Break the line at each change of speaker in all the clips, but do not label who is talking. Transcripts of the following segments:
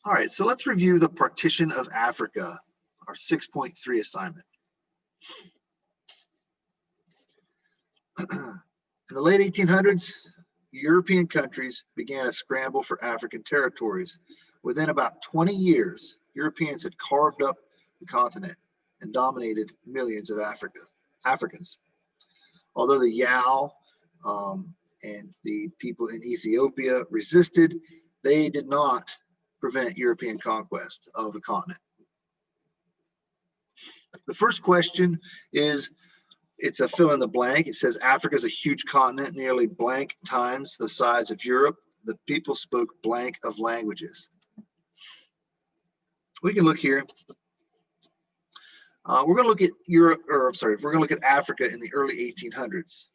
All right, so let's review the partition of Africa, our 6.3 assignment. In the late 1800s, European countries began a scramble for African territories. Within about 20 years, Europeans had carved up the continent and dominated millions of Africans. Although the Yao and the people in Ethiopia resisted, they did not prevent European conquest of the continent. The first question is, it's a fill in the blank. It says Africa is a huge continent, nearly blank times the size of Europe. The people spoke blank of languages. We can look here. We're going to look at Europe, or I'm sorry, we're going to look at Africa in the early 1800s.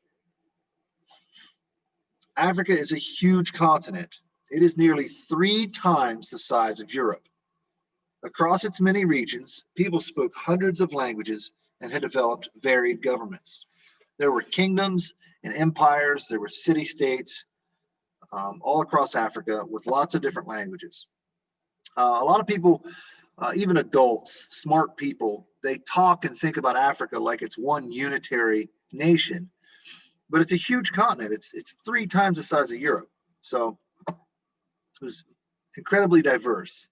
Africa is a huge continent. It is nearly 3 times the size of Europe. Across its many regions, people spoke hundreds of languages and had developed varied governments. There were kingdoms and empires, there were city-states all across Africa with lots of different languages. A lot of people, even adults, smart people, they talk and think about Africa like it's one unitary nation, but it's a huge continent. It's 3 times the size of Europe. So it was incredibly diverse.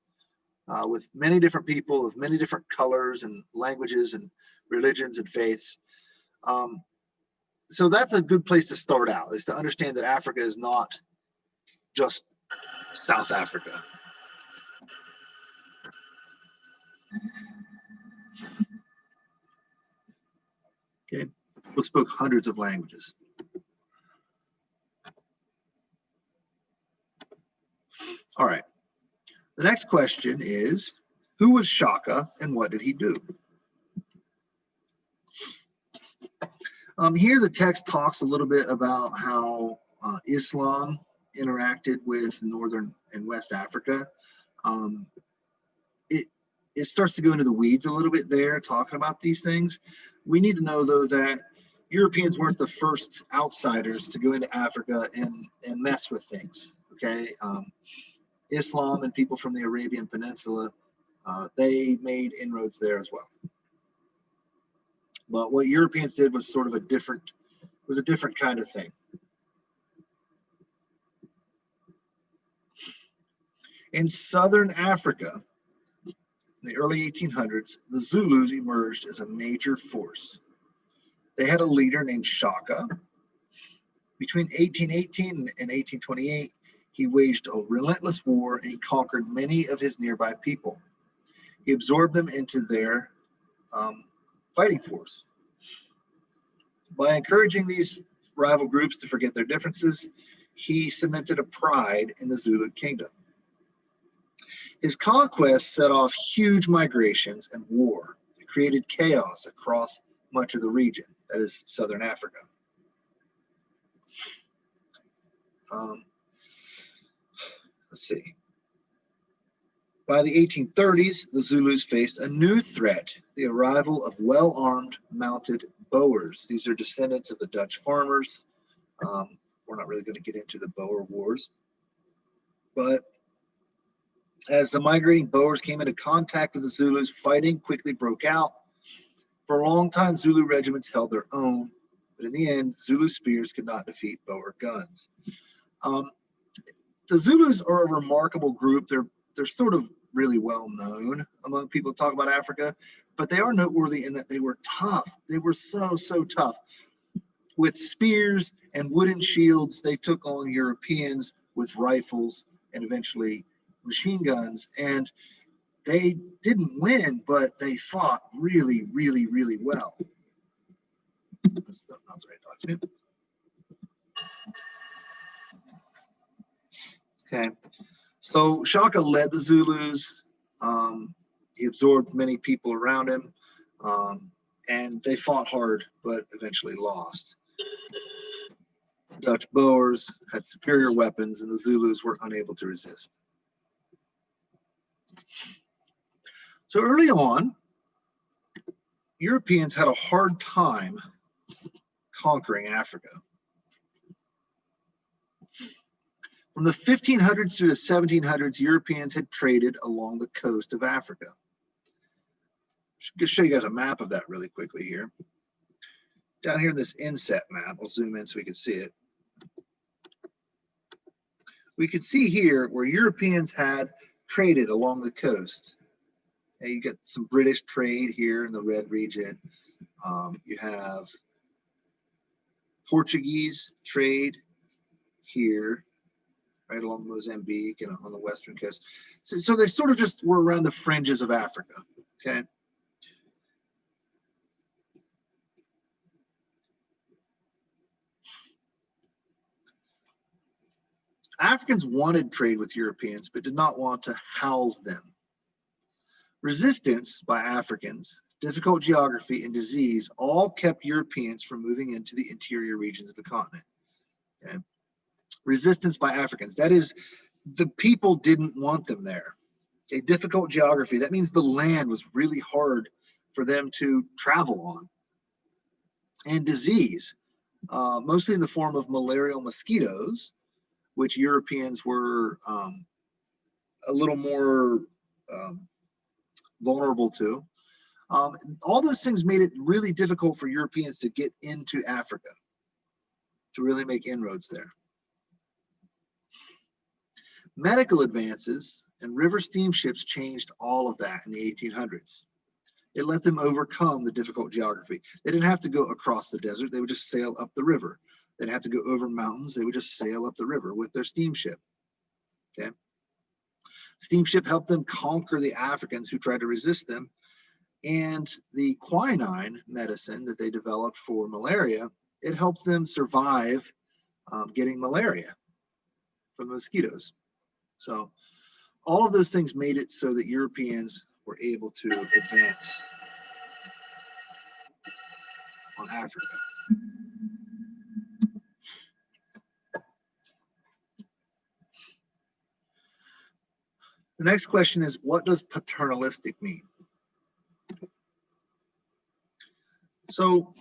With many different people of many different colors and languages and religions and faiths. So that's a good place to start out, is to understand that Africa is not just South Africa. Okay, people spoke hundreds of languages. All right. The next question is, who was Shaka and what did he do? Here the text talks a little bit about how Islam interacted with Northern and West Africa. It starts to go into the weeds a little bit there, talking about these things. We need to know, though, that Europeans weren't the first outsiders to go into Africa and mess with things, okay? Islam and people from the Arabian Peninsula, they made inroads there as well. But what Europeans did was sort of a different kind of thing. In southern Africa, in the early 1800s, the Zulus emerged as a major force. They had a leader named Shaka. Between 1818 and 1828, he waged a relentless war and he conquered many of his nearby people. He absorbed them into their fighting force. By encouraging these rival groups to forget their differences, he cemented a pride in the Zulu kingdom. His conquests set off huge migrations and war. It created chaos across much of the region, that is southern Africa. Let's see. By the 1830s, the Zulus faced a new threat, the arrival of well-armed mounted Boers. These are descendants of the Dutch farmers. We're not really going to get into the Boer Wars. But as the migrating Boers came into contact with the Zulus, fighting quickly broke out. For a long time, Zulu regiments held their own, but in the end, Zulu spears could not defeat Boer guns. The Zulus are a remarkable group. They're sort of really well known among people who talk about Africa, but they are noteworthy in that they were tough. They were so tough. With spears and wooden shields, they took on Europeans with rifles and eventually machine guns. And they didn't win, but they fought really well. That's not the right document. Okay, so Shaka led the Zulus. He absorbed many people around him, and they fought hard, but eventually lost. Dutch Boers had superior weapons, and the Zulus were unable to resist. So early on, Europeans had a hard time conquering Africa. From the 1500s through the 1700s, Europeans had traded along the coast of Africa. Just show you guys a map of that really quickly here. Down here in this inset map, I'll zoom in so we can see it. We can see here where Europeans had traded along the coast. And you get some British trade here in the red region. You have Portuguese trade here, right along Mozambique and on the western coast. So they sort of just were around the fringes of Africa, okay? Africans wanted trade with Europeans, but did not want to house them. Resistance by Africans, difficult geography, and disease all kept Europeans from moving into the interior regions of the continent. Okay? Resistance by Africans, that is, the people didn't want them there. Okay? Difficult geography, that means the land was really hard for them to travel on. And disease, mostly in the form of malarial mosquitoes, which Europeans were a little more vulnerable to. All those things made it really difficult for Europeans to get into Africa, to really make inroads there. Medical advances and river steamships changed all of that in the 1800s. It let them overcome the difficult geography. They didn't have to go across the desert. They would just sail up the river. They didn't have to go over mountains. They would just sail up the river with their steamship. Okay. Steamship helped them conquer the Africans who tried to resist them. And the quinine medicine that they developed for malaria, it helped them survive getting malaria from the mosquitoes. So all of those things made it so that Europeans were able to advance on Africa. The next question is, what does paternalistic mean? So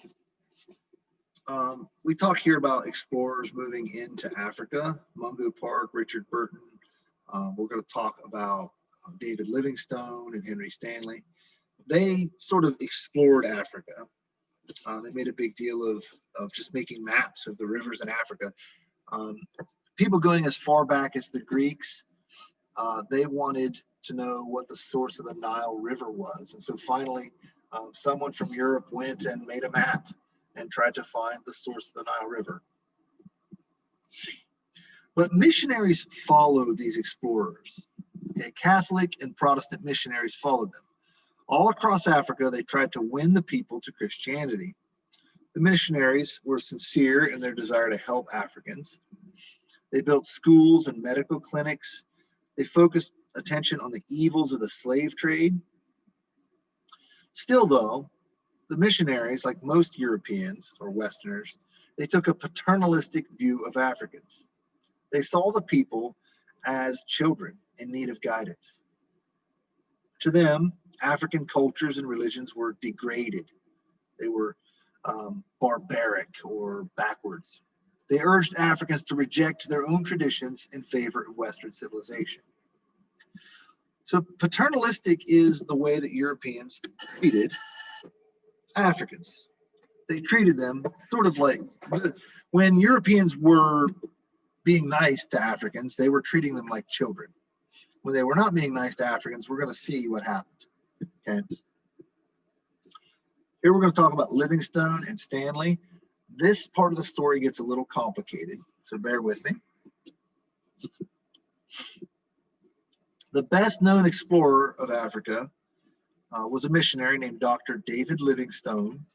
we talk here about explorers moving into Africa, Mungo Park, Richard Burton. We're going to talk about David Livingstone and Henry Stanley. They sort of explored Africa. They made a big deal of just making maps of the rivers in Africa. People going as far back as the Greeks, they wanted to know what the source of the Nile River was. And so finally, someone from Europe went and made a map and tried to find the source of the Nile River. But missionaries followed these explorers. Okay? Catholic and Protestant missionaries followed them. All across Africa, they tried to win the people to Christianity. The missionaries were sincere in their desire to help Africans. They built schools and medical clinics. They focused attention on the evils of the slave trade. Still, though, the missionaries, like most Europeans or Westerners, they took a paternalistic view of Africans. They saw the people as children in need of guidance. To them, African cultures and religions were degraded. They were barbaric or backwards. They urged Africans to reject their own traditions in favor of Western civilization. So paternalistic is the way that Europeans treated Africans. They treated them sort of like, when Europeans were being nice to Africans, they were treating them like children. When they were not being nice to Africans, we're going to see what happened. Okay. Here we're going to talk about Livingstone and Stanley. This part of the story gets a little complicated, so bear with me. The best known explorer of Africa was a missionary named Dr. David Livingstone.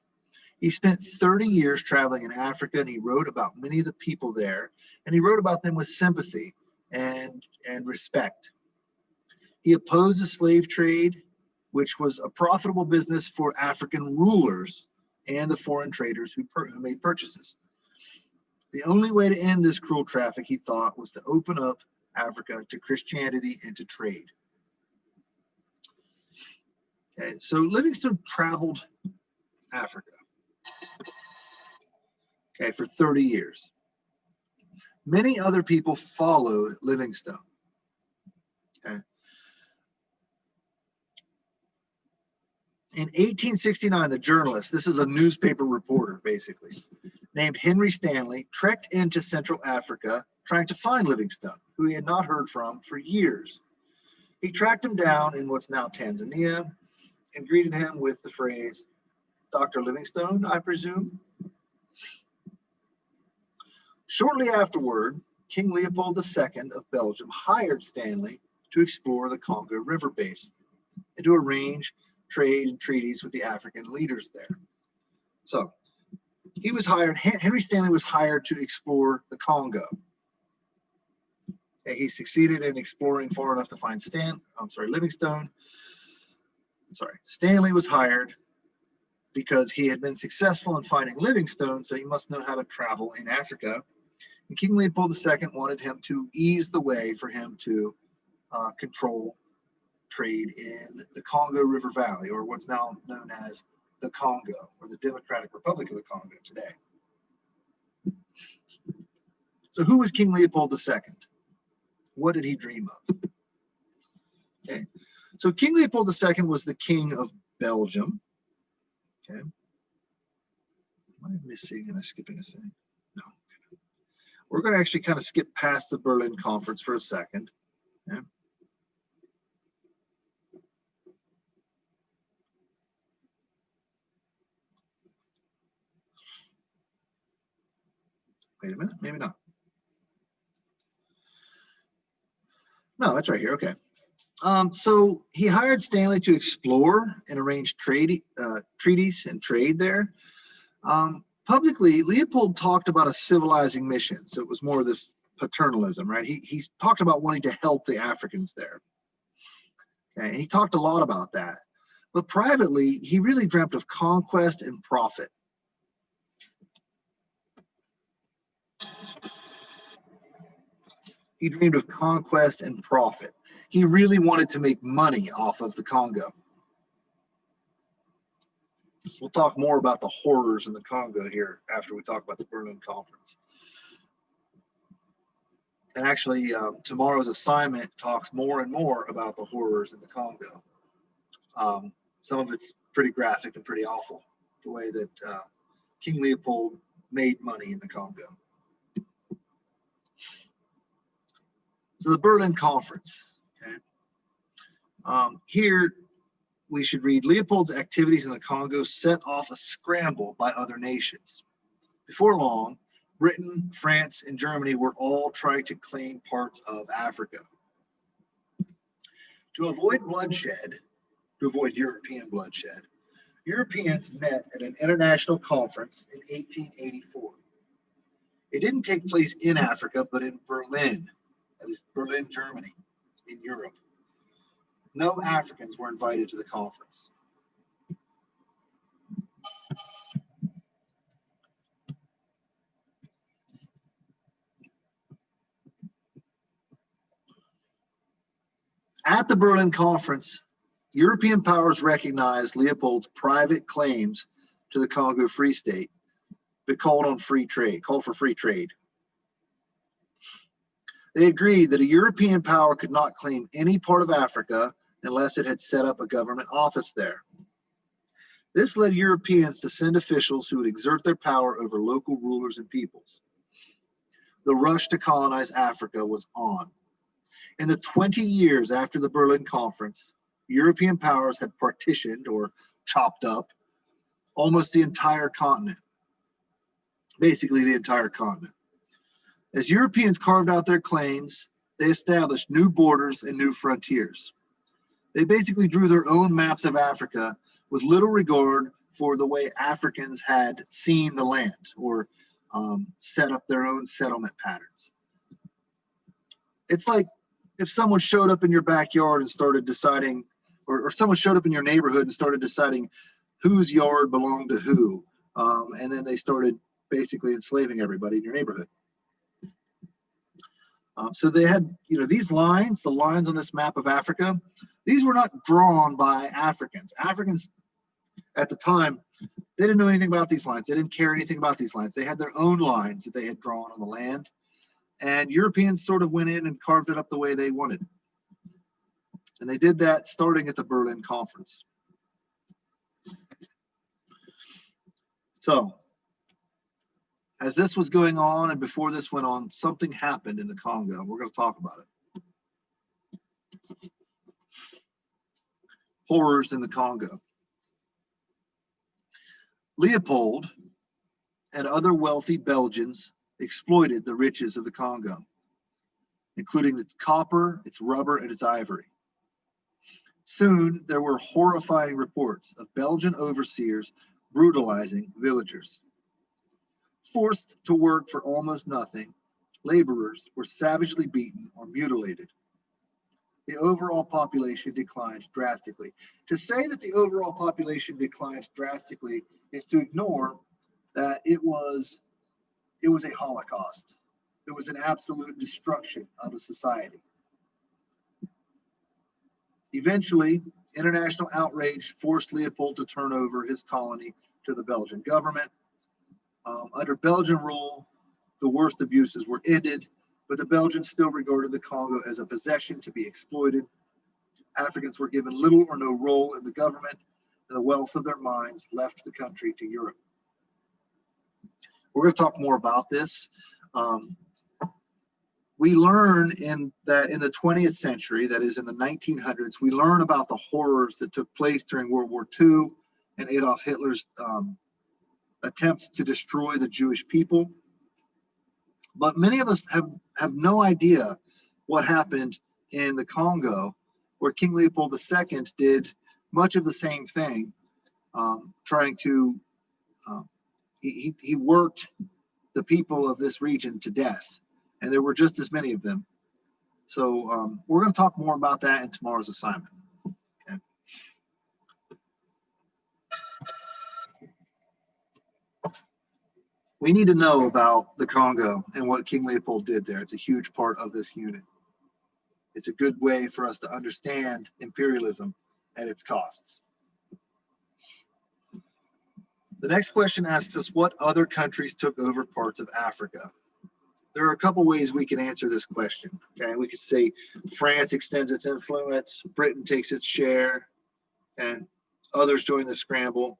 He spent 30 years traveling in Africa, and he wrote about many of the people there, and he wrote about them with sympathy and respect. He opposed the slave trade, which was a profitable business for African rulers and the foreign traders who made purchases. The only way to end this cruel traffic, he thought, was to open up Africa to Christianity and to trade. Okay, so Livingstone traveled Africa, okay, for 30 years. Many other people followed Livingstone. Okay. In 1869, the journalist, this is a newspaper reporter basically, named Henry Stanley, trekked into Central Africa trying to find Livingstone, who he had not heard from for years. He tracked him down in what's now Tanzania and greeted him with the phrase, "Dr. Livingstone, I presume?" Shortly afterward, King Leopold II of Belgium hired Stanley to explore the Congo River basin and to arrange trade and treaties with the African leaders there. So he was hired, Henry Stanley was hired to explore the Congo. And he succeeded in exploring far enough to find Livingstone. Stanley was hired because he had been successful in finding Livingstone, so he must know how to travel in Africa. And King Leopold II wanted him to ease the way for him to control trade in the Congo River Valley, or what's now known as the Congo, or the Democratic Republic of the Congo today. So who was King Leopold II? What did he dream of? Okay, so King Leopold II was the king of Belgium. Okay, am I missing? Am I skipping a thing? No. Okay. We're going to actually kind of skip past the Berlin Conference for a second. Okay. Wait a minute, maybe not. No, it's right here. Okay. So he hired Stanley to explore and arrange treaties and trade there. Publicly, Leopold talked about a civilizing mission. So it was more of this paternalism, right? He talked about wanting to help the Africans there. Okay, and he talked a lot about that. But privately, he really dreamt of conquest and profit. He dreamed of conquest and profit. He really wanted to make money off of the Congo. We'll talk more about the horrors in the Congo here after we talk about the Berlin Conference. And actually, tomorrow's assignment talks more and more about the horrors in the Congo. Some of it's pretty graphic and pretty awful, the way that King Leopold made money in the Congo. So the Berlin Conference. Okay. Here we should read, Leopold's activities in the Congo set off a scramble by other nations. Before long, Britain, France, and Germany were all trying to claim parts of Africa. To avoid bloodshed, to avoid European bloodshed, Europeans met at an international conference in 1884. It didn't take place in Africa, but in Berlin. That is Berlin, Germany, in Europe. No Africans were invited to the conference. At the Berlin Conference, European powers recognized Leopold's private claims to the Congo Free State, but called for free trade. They agreed that a European power could not claim any part of Africa unless it had set up a government office there. This led Europeans to send officials who would exert their power over local rulers and peoples. The rush to colonize Africa was on. In the 20 years after the Berlin Conference, European powers had partitioned or chopped up almost the entire continent, basically the entire continent. As Europeans carved out their claims, they established new borders and new frontiers. They basically drew their own maps of Africa with little regard for the way Africans had seen the land or set up their own settlement patterns. It's like if someone showed up in your backyard and started deciding, or someone showed up in your neighborhood and started deciding whose yard belonged to who, and then they started basically enslaving everybody in your neighborhood. So they had, these lines, the lines on this map of Africa, these were not drawn by Africans. Africans at the time, they didn't know anything about these lines. They didn't care anything about these lines. They had their own lines that they had drawn on the land. And Europeans sort of went in and carved it up the way they wanted. And they did that starting at the Berlin Conference. So, as this was going on and before this went on, something happened in the Congo. We're going to talk about it. Horrors in the Congo. Leopold and other wealthy Belgians exploited the riches of the Congo, including its copper, its rubber, and its ivory. Soon, there were horrifying reports of Belgian overseers brutalizing villagers. Forced to work for almost nothing, laborers were savagely beaten or mutilated. The overall population declined drastically. To say that the overall population declined drastically is to ignore that it was a Holocaust. It was an absolute destruction of a society. Eventually, international outrage forced Leopold to turn over his colony to the Belgian government. Under Belgian rule, the worst abuses were ended, but the Belgians still regarded the Congo as a possession to be exploited. Africans were given little or no role in the government, and the wealth of their mines left the country to Europe. We're going to talk more about this. We learn in the 20th century, that is in the 1900s, we learn about the horrors that took place during World War II and Adolf Hitler's attempts to destroy the Jewish people. But many of us have no idea what happened in the Congo, where King Leopold II did much of the same thing, trying to, he worked the people of this region to death, and there were just as many of them. So we're going to talk more about that in tomorrow's assignment. Okay. We need to know about the Congo and what King Leopold did there. It's a huge part of this unit. It's a good way for us to understand imperialism at its costs. The next question asks us, what other countries took over parts of Africa? There are a couple ways we can answer this question. Okay, we could say France extends its influence, Britain takes its share, and others join the scramble.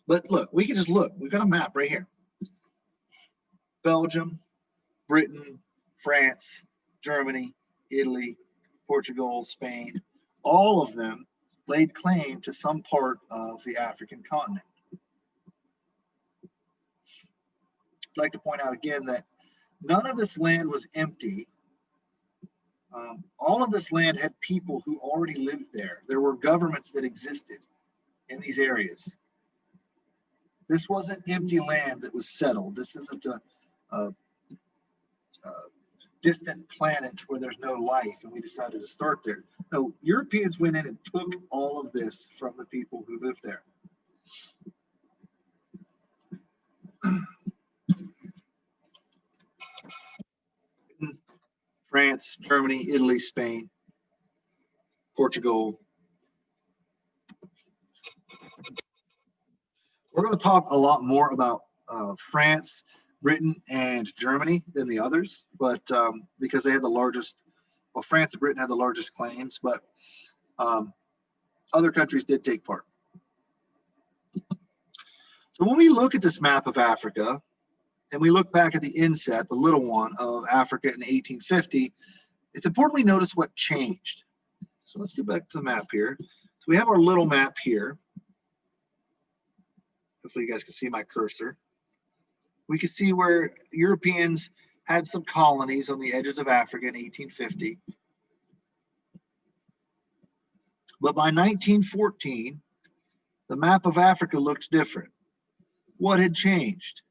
But look, we can just look. We've got a map right here. Belgium, Britain, France, Germany, Italy, Portugal, Spain, all of them laid claim to some part of the African continent. I'd like to point out again that none of this land was empty. All of this land had people who already lived there. There were governments that existed in these areas. This wasn't empty land that was settled. This isn't a distant planet where there's no life and we decided to start there. No, Europeans went in and took all of this from the people who lived there. France, Germany, Italy, Spain, Portugal. We're going to talk a lot more about France, Britain, and Germany than the others, but because they had the largest, well, France and Britain had the largest claims, but other countries did take part. So when we look at this map of Africa, and we look back at the inset, the little one of Africa in 1850, it's important we notice what changed. So let's go back to the map here. So we have our little map here. Hopefully you guys can see my cursor. We can see where Europeans had some colonies on the edges of Africa in 1850. But by 1914, the map of Africa looked different. What had changed?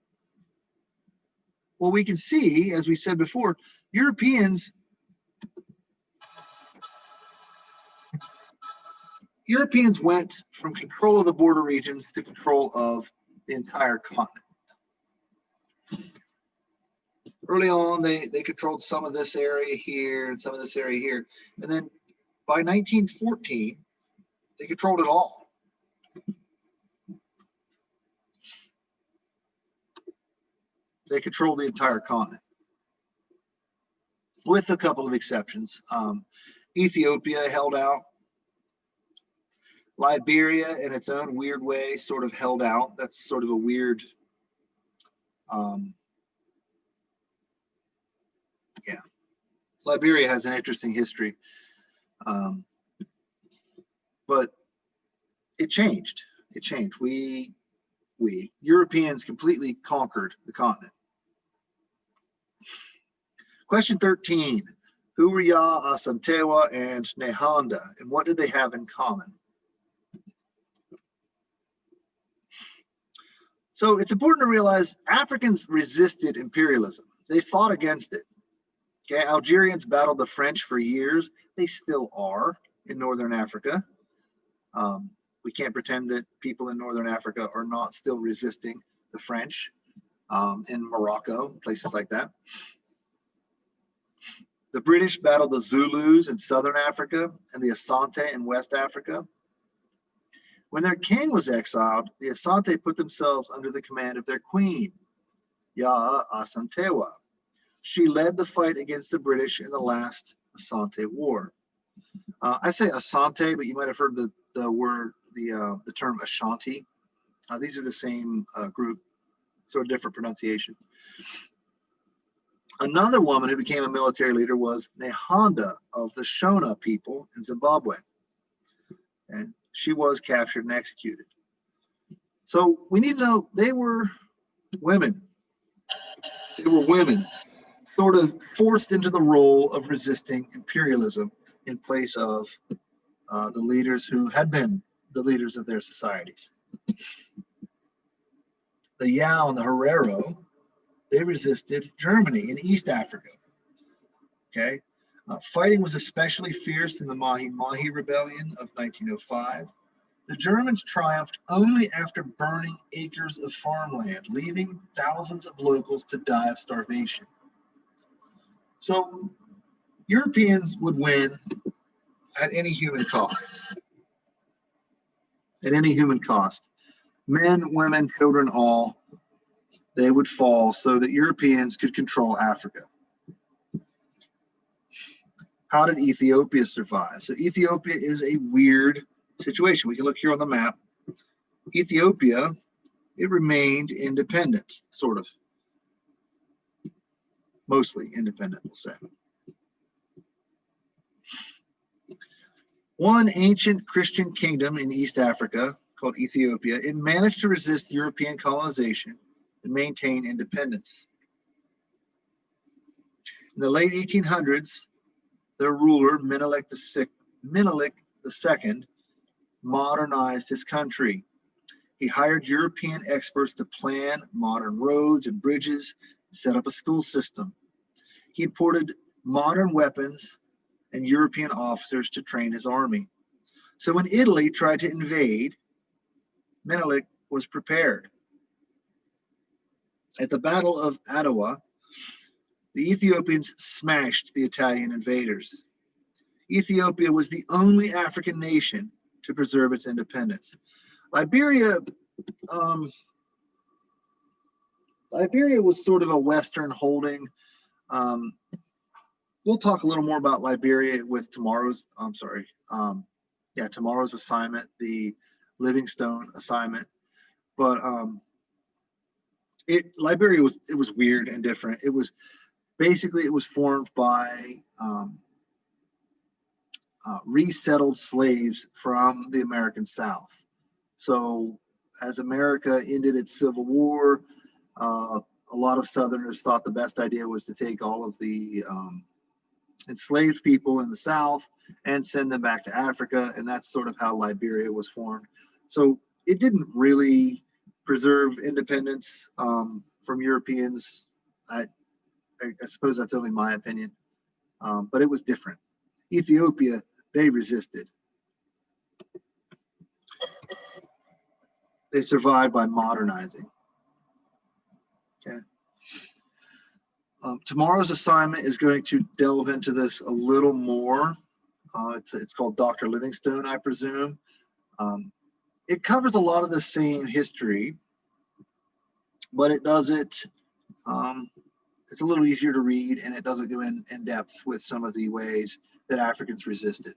Well, we can see, as we said before, Europeans went from control of the border region to control of the entire continent. Early on, they controlled some of this area here and some of this area here. And then by 1914, they controlled it all. They controlled the entire continent. with a couple of exceptions. Ethiopia held out. Liberia, in its own weird way, sort of held out. That's sort of a weird, yeah. Liberia has an interesting history, but it changed. It changed. We Europeans completely conquered the continent. Question 13. Who were Ya, Asantewa, and Nehanda, and what did they have in common? So it's important to realize Africans resisted imperialism. They fought against it. Okay, Algerians battled the French for years. They still are in Northern Africa. We can't pretend that people in Northern Africa are not still resisting the French in Morocco, places like that. The British battled the Zulus in Southern Africa and the Asante in West Africa. When their king was exiled, the Asante put themselves under the command of their queen, Ya Asantewa. She led the fight against the British in the last Asante War. I say Asante, but you might have heard the term Ashanti. These are the same group, sort of different pronunciations. Another woman who became a military leader was Nehanda of the Shona people in Zimbabwe. And she was captured and executed. So we need to know they were women. They were women, sort of forced into the role of resisting imperialism in place of the leaders who had been the leaders of their societies. The Yao and the Herero, they resisted Germany in East Africa. Okay, fighting was especially fierce in the Mahi Mahi Rebellion of 1905. The Germans triumphed only after burning acres of farmland, leaving thousands of locals to die of starvation. So Europeans would win at any human cost. At any human cost. Men, women, children, all, they would fall so that Europeans could control Africa. How did Ethiopia survive? So Ethiopia is a weird situation. We can look here on the map. Ethiopia, it remained independent, sort of. Mostly independent, we'll say. One ancient Christian kingdom in East Africa called Ethiopia, it managed to resist European colonization and maintain independence. In the late 1800s, their ruler, Menelik II, modernized his country. He hired European experts to plan modern roads and bridges and set up a school system. He imported modern weapons and European officers to train his army. So when Italy tried to invade, Menelik was prepared. At the Battle of Adwa, the Ethiopians smashed the Italian invaders. Ethiopia was the only African nation to preserve its independence. Liberia was sort of a Western holding. We'll talk a little more about Liberia with tomorrow's assignment, the Livingstone assignment. But Liberia was weird and different. It was formed by resettled slaves from the American South. So as America ended its Civil War, a lot of Southerners thought the best idea was to take all of the enslaved people in the South and send them back to Africa, and that's sort of how Liberia was formed. So it didn't really preserve independence from Europeans. I suppose that's only my opinion, but it was different. Ethiopia, they resisted. They survived by modernizing. Okay. Tomorrow's assignment is going to delve into this a little more. It's called Dr. Livingstone, I presume. It covers a lot of the same history, but it does it it's a little easier to read, and it doesn't go in depth with some of the ways that Africans resisted.